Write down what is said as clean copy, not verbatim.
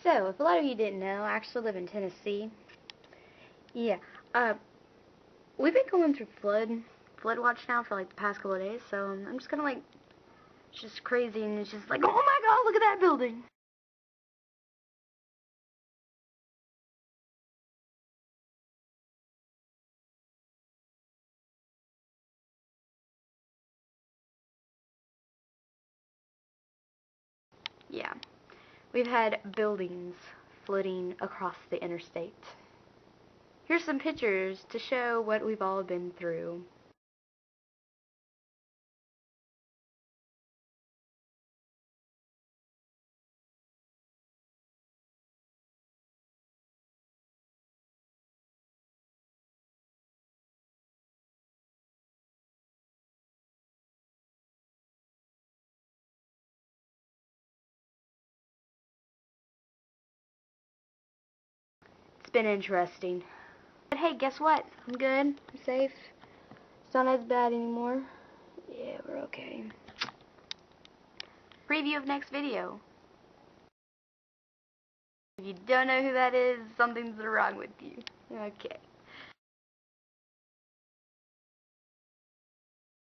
So, if a lot of you didn't know, I actually live in Tennessee. Yeah, we've been going through flood watch now for like the past couple of days, so I'm just kind of like, it's just crazy, and it's just like, oh my god, look at that building! Yeah, we've had buildings floating across the interstate. Here's some pictures to show what we've all been through. It's been interesting. But hey, guess what? I'm good. I'm safe. It's not as bad anymore. Yeah, we're okay. Preview of next video. If you don't know who that is, something's wrong with you. Okay.